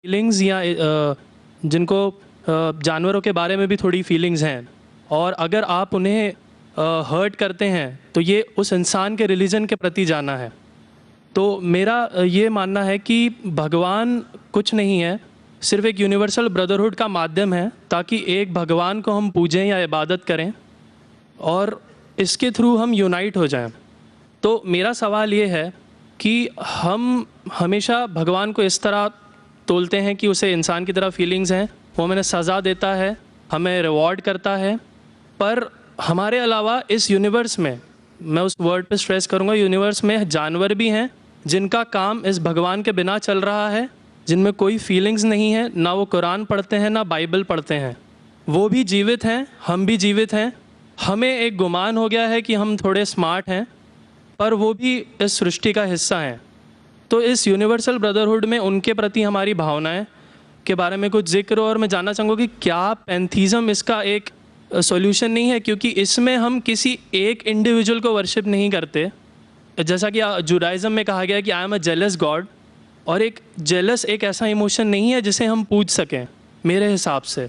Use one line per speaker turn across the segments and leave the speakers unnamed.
Feelings या जिनको जानवरों के बारे में भी थोड़ी फीलिंग्स हैं, और अगर आप उन्हें हर्ट करते हैं तो ये उस इंसान के रिलीजन के प्रति जाना है। तो मेरा ये मानना है कि भगवान कुछ नहीं है, सिर्फ एक यूनिवर्सल ब्रदरहुड का माध्यम है ताकि एक भगवान को हम पूजें या इबादत करें और इसके थ्रू हम यूनाइट हो जाएं। तो मेरा सवाल ये है कि हम हमेशा भगवान को इस तरह तोलते हैं कि उसे इंसान की तरह फीलिंग्स हैं, वो हमें सज़ा देता है, हमें रिवॉर्ड करता है, पर हमारे अलावा इस यूनिवर्स में, मैं उस वर्ड पे स्ट्रेस करूँगा, यूनिवर्स में जानवर भी हैं जिनका काम इस भगवान के बिना चल रहा है, जिनमें कोई फीलिंग्स नहीं है, ना वो कुरान पढ़ते हैं ना बाइबल पढ़ते हैं। वो भी जीवित हैं, हम भी जीवित हैं। हमें एक गुमान हो गया है कि हम थोड़े स्मार्ट हैं, पर वो भी इस सृष्टि का हिस्सा हैं। तो इस यूनिवर्सल ब्रदरहुड में उनके प्रति हमारी भावनाएं के बारे में कुछ जिक्र, और मैं जानना चाहूँगा कि क्या पैंथीज़म इसका एक सॉल्यूशन नहीं है, क्योंकि इसमें हम किसी एक इंडिविजुअल को वर्शिप नहीं करते। जैसा कि जुडाइज़म में कहा गया है कि I am a jealous God, और एक जेलस एक ऐसा इमोशन नहीं है जिसे हम पूज सकें मेरे हिसाब से।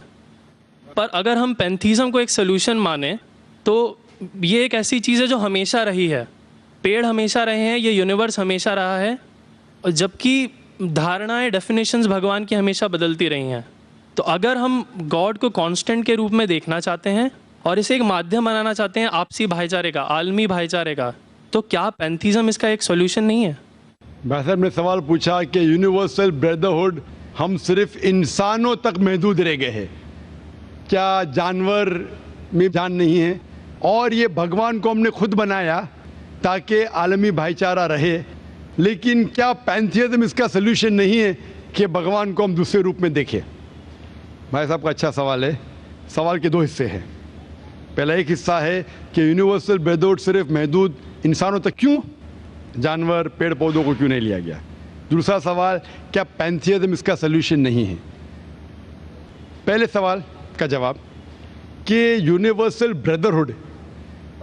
पर अगर हम पैंथीज़म को एक सॉल्यूशन माने तो ये एक ऐसी चीज़ है जो हमेशा रही है, पेड़ हमेशा रहे हैं, ये यूनिवर्स हमेशा रहा है, और जबकि धारणाएं, डेफिनेशंस भगवान की हमेशा बदलती रही हैं। तो अगर हम गॉड को कांस्टेंट के रूप में देखना चाहते हैं और इसे एक माध्यम बनाना चाहते हैं आपसी भाईचारे का, आलमी भाईचारे का, तो क्या पैंथीज़म इसका एक सॉल्यूशन नहीं है?
भाई साहब ने सवाल पूछा कि यूनिवर्सल ब्रदरहुड हम सिर्फ इंसानों तक महदूद रह गए हैं, क्या जानवर में जान नहीं है? और ये भगवान को हमने खुद बनाया ताकि आलमी भाईचारा रहे, लेकिन क्या पैंथीज़म इसका सल्यूशन नहीं है कि भगवान को हम दूसरे रूप में देखें? भाई साहब का अच्छा सवाल है। सवाल के दो हिस्से हैं। पहला एक हिस्सा है कि यूनिवर्सल ब्रदरहुड सिर्फ महदूद इंसानों तक क्यों, जानवर पेड़ पौधों को क्यों नहीं लिया गया? दूसरा सवाल, क्या पैंथीज़म इसका सल्यूशन नहीं है? पहले सवाल का जवाब कि यूनिवर्सल ब्रदरहुड,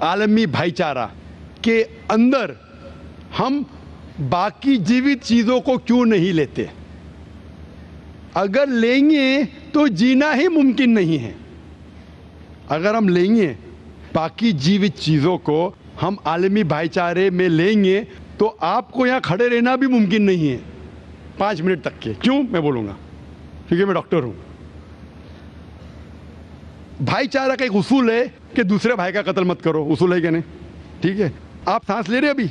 आलमी भाईचारा के अंदर हम बाकी जीवित चीज़ों को क्यों नहीं लेते? अगर लेंगे तो जीना ही मुमकिन नहीं है। अगर हम लेंगे बाकी जीवित चीज़ों को, हम आलमी भाईचारे में लेंगे, तो आपको यहाँ खड़े रहना भी मुमकिन नहीं है 5 मिनट तक के। क्यों? मैं बोलूँगा, क्योंकि मैं डॉक्टर हूँ। भाईचारा का एक उसूल है कि दूसरे भाई का कत्ल मत करो, उसूल है क्या नहीं? ठीक है, आप सांस ले रहे, अभी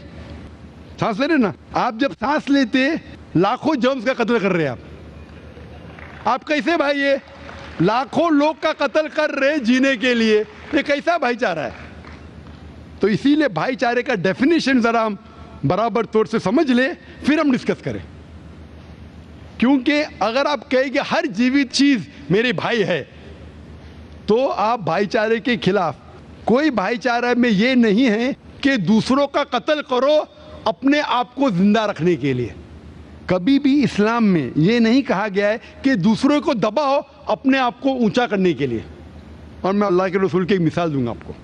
सांस ले रहे ना, आप जब सांस लेते लाखों जर्म्स का कत्ल कर रहे हैं आप कैसे भाई? ये लाखों लोग का कत्ल कर रहे जीने के लिए, ये कैसा भाईचारा है? तो इसीलिए भाईचारे का डेफिनेशन जरा हम बराबर तौर से समझ ले, फिर हम डिस्कस करें। क्योंकि अगर आप कहेंगे हर जीवित चीज मेरे भाई है, तो आप भाईचारे के खिलाफ। कोई भाईचारा में ये नहीं है कि दूसरों का कत्ल करो अपने आप को जिंदा रखने के लिए। कभी भी इस्लाम में ये नहीं कहा गया है कि दूसरों को दबाओ अपने आप को ऊंचा करने के लिए। और मैं अल्लाह के रसूल की एक मिसाल दूंगा आपको।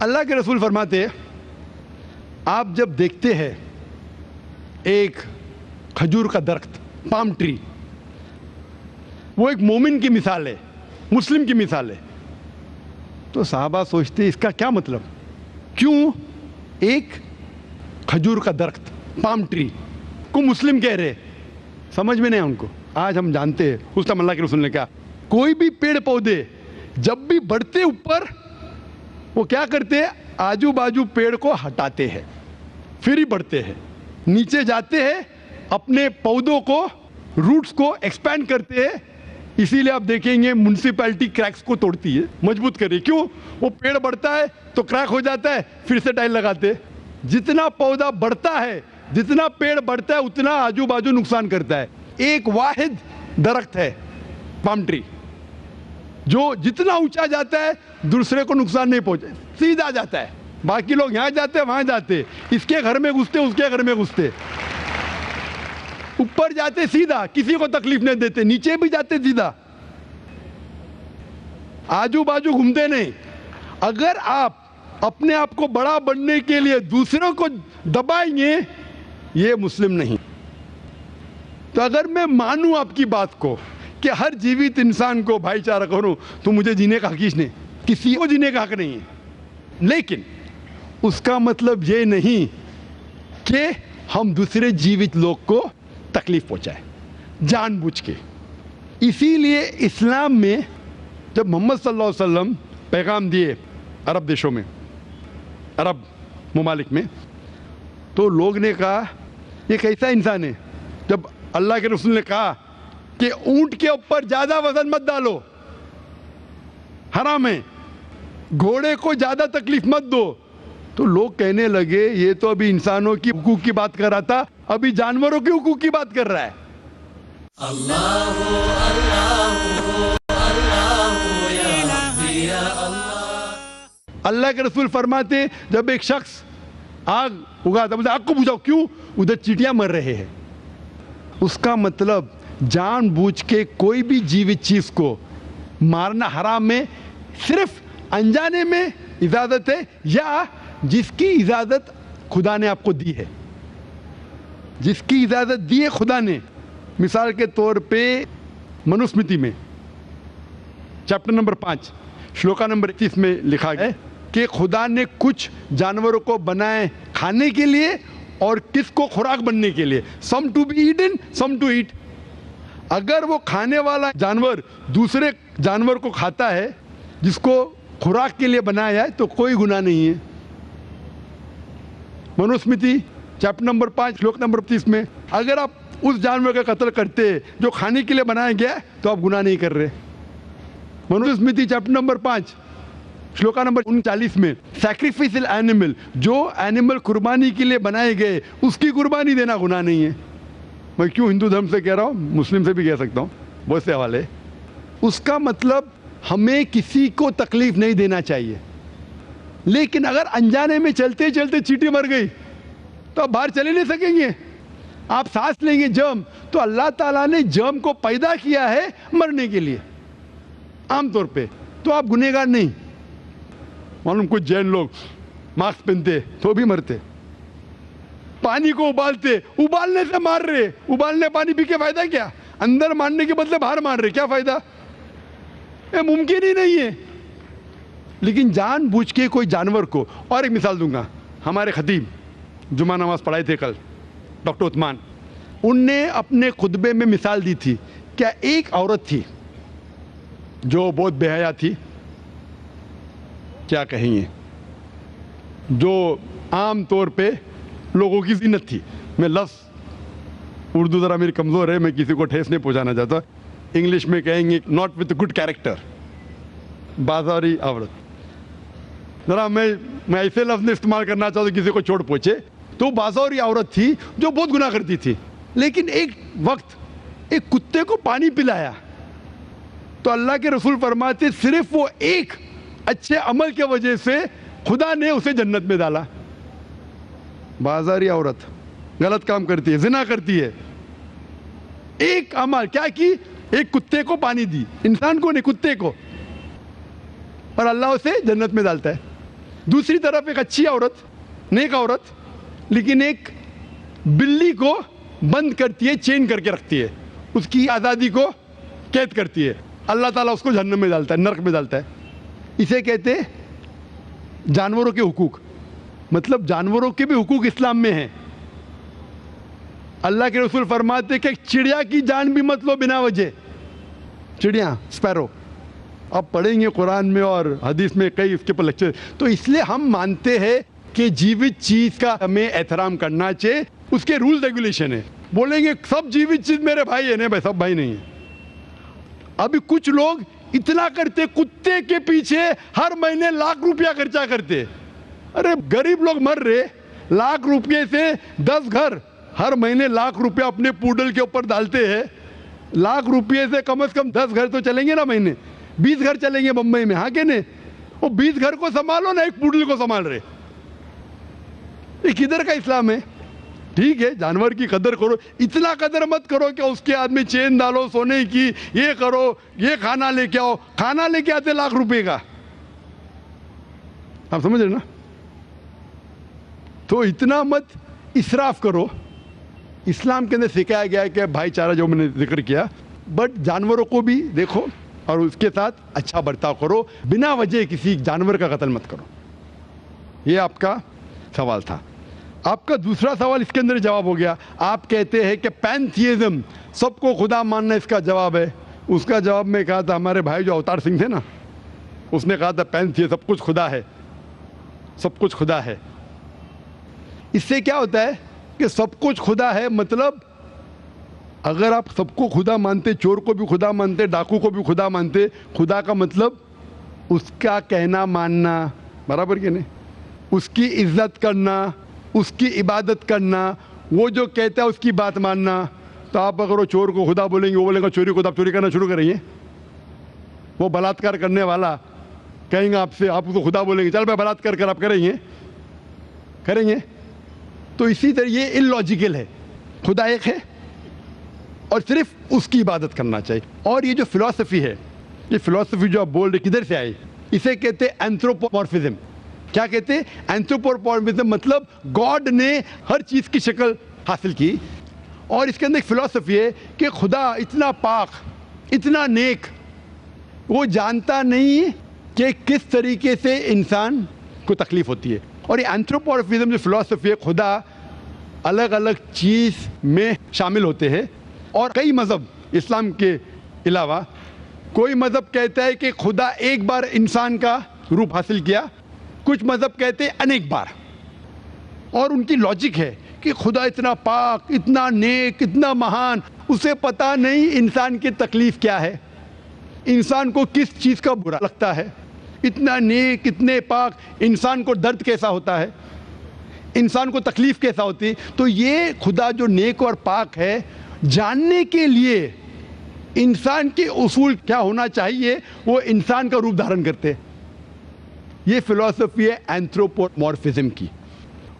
अल्लाह के रसूल फरमाते हैं, आप जब देखते हैं एक खजूर का दरख्त, पाम ट्री, वो एक मोमिन की मिसाल है, मुस्लिम की मिसाल है, तो साहबा सोचते इसका क्या मतलब? क्यों एक खजूर का दरख्त, पाम ट्री को मुस्लिम कह रहे? समझ में नहीं उनको। आज हम जानते हैं, उस टाइम अल्लाह के रसूल ने कहा, कोई भी पेड़ पौधे जब भी बढ़ते ऊपर, वो क्या करते हैं? आजू बाजू पेड़ को हटाते हैं, फिर ही बढ़ते हैं। नीचे जाते हैं, अपने पौधों को, रूट्स को एक्सपैंड करते हैं। इसीलिए आप देखेंगे म्युनिसिपैलिटी क्रैक्स को तोड़ती है, मजबूत करे। क्यों? वो पेड़ बढ़ता है तो क्रैक हो जाता है, फिर से टाइल लगाते हैं। जितना पौधा बढ़ता है, जितना पेड़ बढ़ता है, उतना आजू बाजू नुकसान करता है। एक वाहिद दरख्त है पाम ट्री, जो जितना ऊंचा जाता है दूसरे को नुकसान नहीं पहुंचे, सीधा जाता है। बाकी लोग यहां जाते वहां जाते, इसके घर में घुसते उसके घर में घुसते, ऊपर जाते सीधा, किसी को तकलीफ नहीं देते, नीचे भी जाते सीधा, आजू बाजू घूमते नहीं। अगर आप अपने आप को बड़ा बनने के लिए दूसरों को दबाएंगे, ये मुस्लिम नहीं। तो अगर मैं मानूं आपकी बात को कि हर जीवित इंसान को भाईचारा करूं, तो मुझे जीने का हक ही नहीं, किसी को जीने का हक नहीं है। लेकिन उसका मतलब ये नहीं कि हम दूसरे जीवित लोग को तकलीफ पहुंचाए जानबूझ के। इसीलिए इस्लाम में जब मोहम्मद सल्लल्लाहु अलैहि वसल्लम पैगाम दिए अरब देशों में, अरब ममालिक में, तो लोग ने कहा ये कैसा इंसान है। जब अल्लाह के रसूल ने कहा कि ऊंट के ऊपर ज़्यादा वजन मत डालो, हराम है, घोड़े को ज़्यादा तकलीफ मत दो, तो लोग कहने लगे ये तो अभी इंसानों की हुकूक की बात कर रहा था, अभी जानवरों के हुकूक की बात कर रहा है। अल्लाह के रसूल फरमाते जब एक शख्स आग उगाता, बोलते आग को बुझाओ, क्यों? उधर चींटियां मर रहे हैं। उसका मतलब जानबूझ के कोई भी जीवित चीज को मारना हराम है, सिर्फ अनजाने में इजाजत है या जिसकी इजाजत खुदा ने आपको दी है, जिसकी इजाजत दी है खुदा ने। मिसाल के तौर पे मनुस्मृति में चैप्टर नंबर 5 श्लोका नंबर 31 में लिखा है कि खुदा ने कुछ जानवरों को बनाए खाने के लिए और किसको खुराक बनने के लिए, some to be eaten some to eat. अगर वो खाने वाला जानवर दूसरे जानवर को खाता है जिसको खुराक के लिए बनाया है तो कोई गुनाह नहीं है। मनुस्मृति चैप्टर नंबर 5 श्लोक नंबर 30 में अगर आप उस जानवर का कत्ल करते जो खाने के लिए बनाया गया तो आप गुनाह नहीं कर रहे। Manusmriti chapter number 5 shloka number 39 में सैक्रिफिशियल एनिमल, जो एनिमल कुर्बानी के लिए बनाए गए उसकी कुर्बानी देना गुनाह नहीं है। मैं क्यों हिंदू धर्म से कह रहा हूँ, मुस्लिम से भी कह सकता हूँ, बहुत से हवाले। उसका मतलब हमें किसी को तकलीफ नहीं देना चाहिए। लेकिन अगर अनजाने में चलते चलते चींटी मर गई तो आप बाहर चले नहीं सकेंगे, आप सांस लेंगे जर्म, तो अल्लाह ताला ने जर्म को पैदा किया है मरने के लिए आमतौर पे, तो आप गुनहगार नहीं। मालूम कुछ जैन लोग मास्क पहनते तो भी मरते, पानी को उबालते, उबालने से मार रहे, उबालने पानी पी के फायदा क्या? अंदर मारने के बदले बाहर मार रहे, क्या फायदा? ये मुमकिन ही नहीं है। लेकिन जानबूझ के कोई जानवर को, और एक मिसाल दूंगा, हमारे खतीब जुमा नमाज पढ़ाए थे कल डॉक्टर उस्मान, उनने अपने खुतबे में मिसाल दी थी। क्या एक औरत थी जो बहुत बेहया थी, क्या कहेंगे, जो आम तौर पे लोगों की ज़ीनत थी। मैं लफ्ज़ उर्दू ज़रा मेरी कमज़ोर है, मैं किसी को ठेस नहीं पहुंचाना चाहता, इंग्लिश में कहेंगे नॉट विथ गुड कैरेक्टर, बाजारी औरत। ज़रा मैं ऐसे लफ्ज़ नहीं इस्तेमाल करना चाहता किसी को चोट पहुंचे, तो बाजारी औरत थी जो बहुत गुनाह करती थी। लेकिन एक वक्त एक कुत्ते को पानी पिलाया तो अल्लाह के रसूल फरमाते सिर्फ वो एक अच्छे अमल के वजह से खुदा ने उसे जन्नत में डाला। बाजारी औरत गलत काम करती है, जिना करती है, एक अमल क्या की, एक कुत्ते को पानी दी, इंसान को नहीं कुत्ते को, और अल्लाह उसे जन्नत में डालता है। दूसरी तरफ एक अच्छी औरत, नेक औरत, लेकिन एक बिल्ली को बंद करती है, चेन करके रखती है, उसकी आज़ादी को कैद करती है, अल्लाह ताला उसको जहन्नम में डालता है, नरक में डालता है। इसे कहते हैं जानवरों के हुकूक। मतलब जानवरों के भी हुकूक इस्लाम में हैं। अल्लाह के रसूल फरमाते कि चिड़िया की जान भी मत लो बिना वजह। चिड़िया, स्पैरो, अब पढ़ेंगे कुरान में और हदीस में कई इसके पर लेक्चर। तो इसलिए हम मानते हैं कि जीवित चीज का हमें एहतराम करना चाहिए, उसके रूल रेगुलेशन है। बोलेंगे सब जीवित चीज मेरे भाई है, नहीं भाई, सब भाई नहीं है। अभी कुछ लोग इतना करते, कुत्ते के पीछे हर महीने लाख रुपया खर्चा करते। अरे गरीब लोग मर रहे, लाख रुपये से 10 घर हर महीने लाख रुपया अपने पूडल के ऊपर डालते हैं। लाख रुपये से कम 10 घर तो चलेंगे ना महीने, 20 घर चलेंगे बम्बई में, हाँ के नहीं? वो 20 घर को संभालो ना, एक पूडल को संभाल रहे। ये किधर का इस्लाम है? ठीक है, जानवर की कदर करो, इतना कदर मत करो कि उसके हाथ में चेन डालो सोने की, ये करो, ये खाना लेके आओ। खाना लेके आते लाख रुपए का, आप समझ रहे ना? तो इतना मत इसराफ करो। इस्लाम के अंदर सिखाया गया है कि भाईचारा जो मैंने जिक्र किया, बट जानवरों को भी देखो और उसके साथ अच्छा बर्ताव करो, बिना वजह किसी जानवर का कत्ल मत करो। ये आपका सवाल था। आपका दूसरा सवाल इसके अंदर जवाब हो गया। आप कहते हैं कि पैंथियज्म, सबको खुदा मानना इसका जवाब है। उसका जवाब में कहा था, हमारे भाई जो अवतार सिंह थे ना, उसने कहा था पैंथियज्म सब कुछ खुदा है, सब कुछ खुदा है। इससे क्या होता है कि सब कुछ खुदा है, मतलब अगर आप सबको खुदा मानते, चोर को भी खुदा मानते, डाकू को भी खुदा मानते, खुदा का मतलब उसका कहना मानना, बराबर कि नहीं, उसकी इज्जत करना, उसकी इबादत करना, वो जो कहता है उसकी बात मानना। तो आप अगर वो चोर को खुदा बोलेंगे, वो बोलेगा चोरी को, तो आप चोरी करना शुरू करेंगे। वो बलात्कार करने वाला कहेंगे आपसे, आप उसको खुदा बोलेंगे, चल भाई बलात्कार कर, आप करेंगे। तो इसी तरह ये इलॉजिकल है। खुदा एक है और सिर्फ उसकी इबादत करना चाहिए। और ये जो फिलॉसफी है, ये फिलॉसफी जो आप बोल रहे किधर से आई, इसे कहते हैं एंथ्रोपोमॉर्फिज्म। क्या कहते हैं? एंथ्रोपोमॉर्फिज्म, मतलब गॉड ने हर चीज़ की शक्ल हासिल की। और इसके अंदर एक फिलॉसफी है कि खुदा इतना पाक, इतना नेक, वो जानता नहीं कि किस तरीके से इंसान को तकलीफ होती है। और ये एंथ्रोपोमॉर्फिज्म जो फिलॉसफी है, खुदा अलग अलग चीज़ में शामिल होते हैं। और कई मज़हब इस्लाम के अलावा, कोई मज़हब कहता है कि खुदा एक बार इंसान का रूप हासिल किया, कुछ मज़हब कहते हैं अनेक बार। और उनकी लॉजिक है कि खुदा इतना पाक, इतना नेक, इतना महान, उसे पता नहीं इंसान की तकलीफ़ क्या है, इंसान को किस चीज़ का बुरा लगता है। इतना नेक, इतने पाक, इंसान को दर्द कैसा होता है, इंसान को तकलीफ़ कैसा होती है। तो ये खुदा जो नेक और पाक है, जानने के लिए इंसान के उसूल क्या होना चाहिए, वो इंसान का रूप धारण करते हैं। ये फिलॉसफी है एंथ्रोपोमॉर्फिज्म की।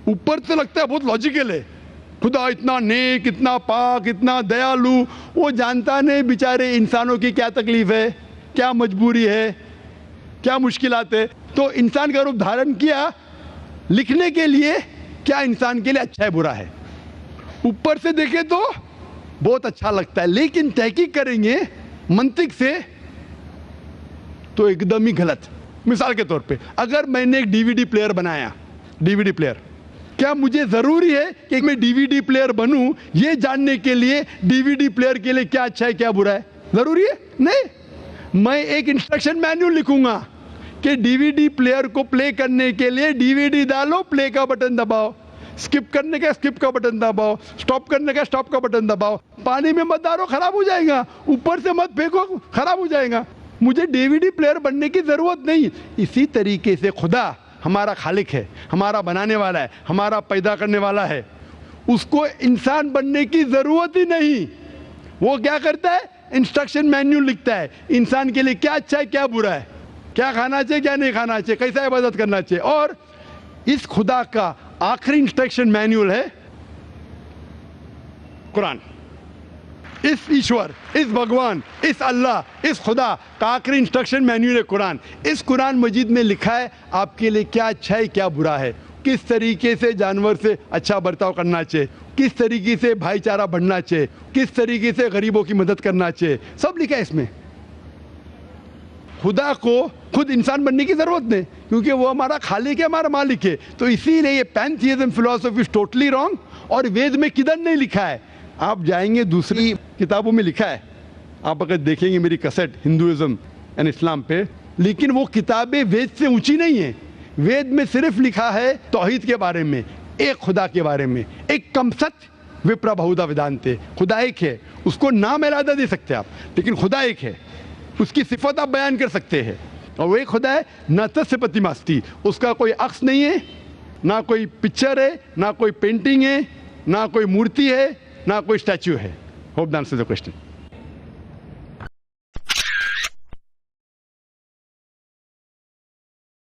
ऊपर से लगता है बहुत लॉजिकल है, खुदा इतना नेक, इतना पाक, इतना दयालु, वो जानता नहीं बेचारे इंसानों की क्या तकलीफ है, क्या मजबूरी है, क्या मुश्किलात है। तो इंसान का रूप धारण किया लिखने के लिए, क्या इंसान के लिए अच्छा है बुरा है। ऊपर से देखें तो बहुत अच्छा लगता है, लेकिन तहकीक करेंगे मंतिक से तो एकदम ही गलत। मिसाल के तौर पे, अगर मैंने एक डीवीडी प्लेयर बनाया, डीवीडी प्लेयर, क्या मुझे ज़रूरी है कि मैं डीवीडी प्लेयर बनूं ये जानने के लिए डीवीडी प्लेयर के लिए क्या अच्छा है क्या बुरा है? ज़रूरी है? नहीं। मैं एक इंस्ट्रक्शन मैन्यूल लिखूंगा कि डीवीडी प्लेयर को प्ले करने के लिए डीवीडी डालो, प्ले का बटन दबाओ, स्किप करने का स्किप का बटन दबाओ, स्टॉप करने का स्टॉप का बटन दबाओ, पानी में मत डालो खराब हो जाएगा, ऊपर से मत फेंको खराब हो जाएगा। मुझे डीवीडी प्लेयर बनने की ज़रूरत नहीं। इसी तरीके से खुदा हमारा खालिक है, हमारा बनाने वाला है, हमारा पैदा करने वाला है, उसको इंसान बनने की ज़रूरत ही नहीं। वो क्या करता है? इंस्ट्रक्शन मैन्यूल लिखता है, इंसान के लिए क्या अच्छा है क्या बुरा है, क्या खाना चाहिए क्या नहीं खाना चाहिए, कैसा इबादत करना चाहिए। और इस खुदा का आखिरी इंस्ट्रक्शन मैन्यूल है कुरान। इस ईश्वर, इस भगवान, इस अल्लाह, इस खुदा का आखिरी इंस्ट्रक्शन मैन्यूल है कुरान। इस कुरान मजीद में लिखा है आपके लिए क्या अच्छा है क्या बुरा है, किस तरीके से जानवर से अच्छा बर्ताव करना चाहिए, किस तरीके से भाईचारा बढ़ना चाहिए, किस तरीके से गरीबों की मदद करना चाहिए, सब लिखा है इसमें। खुदा को खुद इंसान बनने की ज़रूरत नहीं, क्योंकि वो हमारा खालिक है, हमारा मालिक है। तो इसीलिए ये पैंथियज्म फिलॉसफी इज टोटली रॉन्ग। और वेद में किधर नहीं लिखा है, आप जाएंगे दूसरी किताबों में लिखा है, आप अगर देखेंगे मेरी कैसेट हिंदुइज्म एंड इस्लाम पे, लेकिन वो किताबें वेद से ऊंची नहीं है। वेद में सिर्फ लिखा है तौहीद के बारे में, एक खुदा के बारे में, एक कम सत्य विप्रा बहुधा वेदांते, खुदा एक है, उसको नाम अलहदा दे सकते आप, लेकिन खुदा एक है, उसकी सिफत आप बयान कर सकते हैं। और वो एक खुदा है न तस्य प्रतिमास्ति, उसका कोई अक्स नहीं है, ना कोई पिक्चर है, ना कोई पेंटिंग है, ना कोई मूर्ति है, ना कोई स्टैच्यू है। Hope that answers the question.